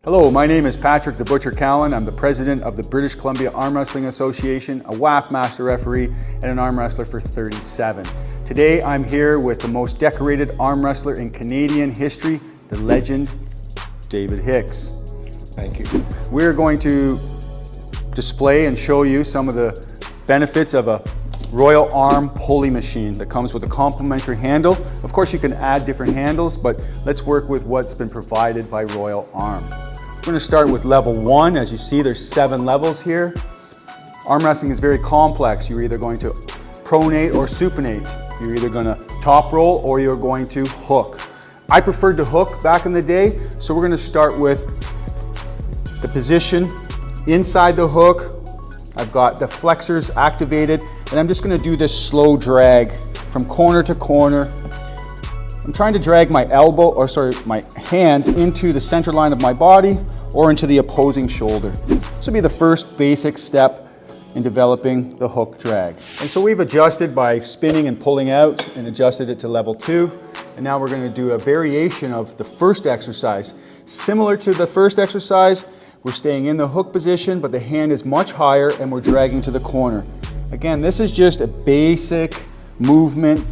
Hello, my name is Patrick the Butcher Cowan. I'm the president of the British Columbia Arm Wrestling Association, a WAF master referee, and an arm wrestler for 37. Today I'm here with the most decorated arm wrestler in Canadian history, the legend, David Hicks. Thank you. We're going to display and show you some of the benefits of a Royal Arm pulley machine that comes with a complimentary handle. Of course, you can add different handles, but let's work with what's been provided by Royal Arm. We're going to start with level 1. As you see, there's 7 levels here. Arm wrestling is very complex. You're either going to pronate or supinate. You're either going to top roll or you're going to hook. I preferred to hook back in the day, so we're going to start with the position inside the hook. I've got the flexors activated, and I'm just going to do this slow drag from corner to corner. I'm trying to drag my my hand into the center line of my body or into the opposing shoulder. This will be the first basic step in developing the hook drag. And so we've adjusted by spinning and pulling out and adjusted it to level 2. And now we're going to do a variation of the first exercise. Similar to the first exercise, we're staying in the hook position, but the hand is much higher and we're dragging to the corner. Again, this is just a basic movement,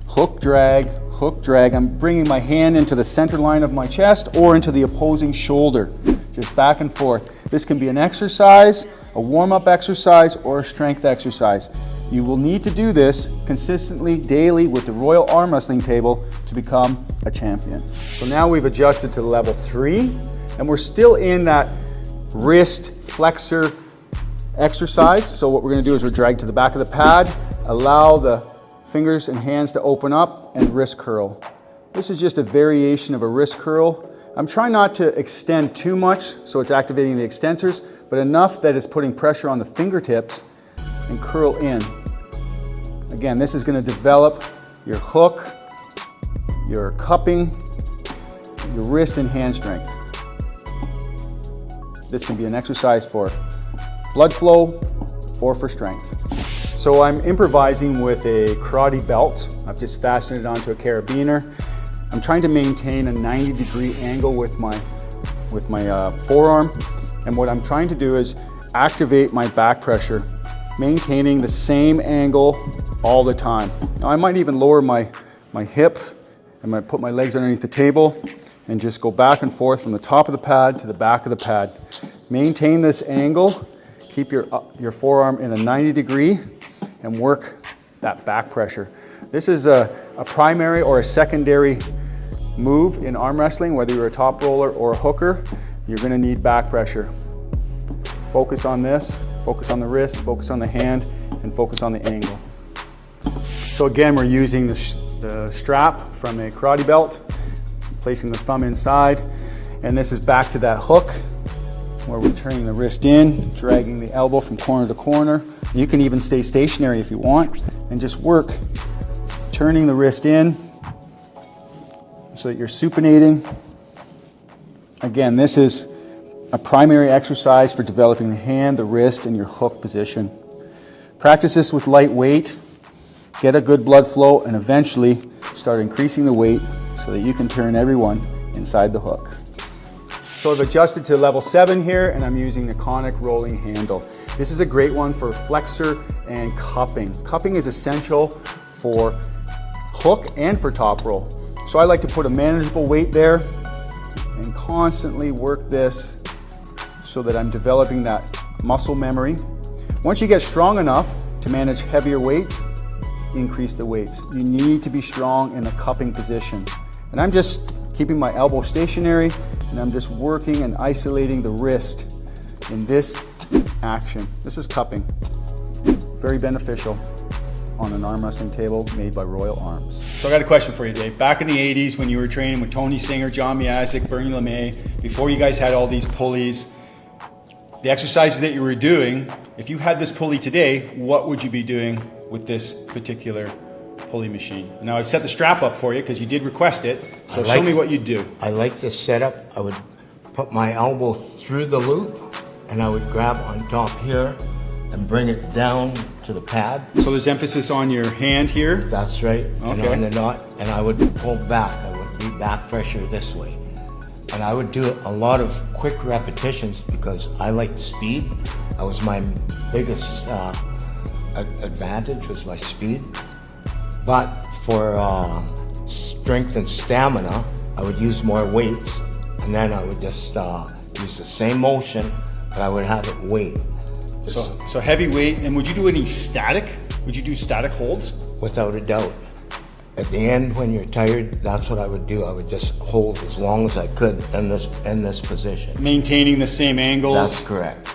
hook drag, hook drag. I'm bringing my hand into the center line of my chest or into the opposing shoulder, just back and forth. This can be an exercise, a warm-up exercise, or a strength exercise. You will need to do this consistently, daily, with the Royal Arm Wrestling table to become a champion. So now we've adjusted to level 3, and we're still in that wrist flexor exercise. So what we're going to do is we're drag to the back of the pad, allow the fingers and hands to open up, and wrist curl. This is just a variation of a wrist curl. I'm trying not to extend too much so it's activating the extensors, but enough that it's putting pressure on the fingertips and curl in. Again, this is going to develop your hook, your cupping, your wrist and hand strength. This can be an exercise for blood flow or for strength. So I'm improvising with a karate belt. I've just fastened it onto a carabiner. I'm trying to maintain a 90-degree angle with my forearm. And what I'm trying to do is activate my back pressure, maintaining the same angle all the time. Now I might even lower my hip. I might put my legs underneath the table and just go back and forth from the top of the pad to the back of the pad. Maintain this angle, keep your forearm in a 90 degree and work that back pressure. This is a primary or a secondary move in arm wrestling, whether you're a top roller or a hooker, you're gonna need back pressure. Focus on this, focus on the wrist, focus on the hand, and focus on the angle. So again, we're using the strap from a karate belt, placing the thumb inside, and this is back to that hook where we're turning the wrist in, dragging the elbow from corner to corner. You can even stay stationary if you want and just work, turning the wrist in so that you're supinating. Again, this is a primary exercise for developing the hand, the wrist, and your hook position. Practice this with light weight, get a good blood flow, and eventually start increasing the weight so that you can turn everyone inside the hook. So I've adjusted to level 7 here, and I'm using the conic rolling handle. This is a great one for flexor and cupping. Cupping is essential for hook and for top roll. So I like to put a manageable weight there and constantly work this so that I'm developing that muscle memory. Once you get strong enough to manage heavier weights, increase the weights. You need to be strong in the cupping position. And I'm just keeping my elbow stationary, and I'm just working and isolating the wrist in this action. This is cupping. Very beneficial on an arm wrestling table made by Royal Arms. So I got a question for you, Dave. Back in the 80s when you were training with Tony Singer, John Miazik, Bernie LeMay, before you guys had all these pulleys, the exercises that you were doing, if you had this pulley today, what would you be doing with this particular pulley machine? Now I set the strap up for you because you did request it, so show me what you'd do. I like this setup. I would put my elbow through the loop and I would grab on top here and bring it down to the pad. So there's emphasis on your hand here? That's right, okay. And on the knot, and I would pull back. I would beat back pressure this way. And I would do a lot of quick repetitions because I liked speed. That was my biggest advantage, was my speed. But for strength and stamina, I would use more weights, and then I would just use the same motion, but I would have it weight. So heavy weight, and would you do any static? Would you do static holds? Without a doubt. At the end, when you're tired, that's what I would do. I would just hold as long as I could in this position. Maintaining the same angles? That's correct.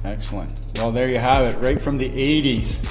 Excellent. Well, there you have it, right from the 80s.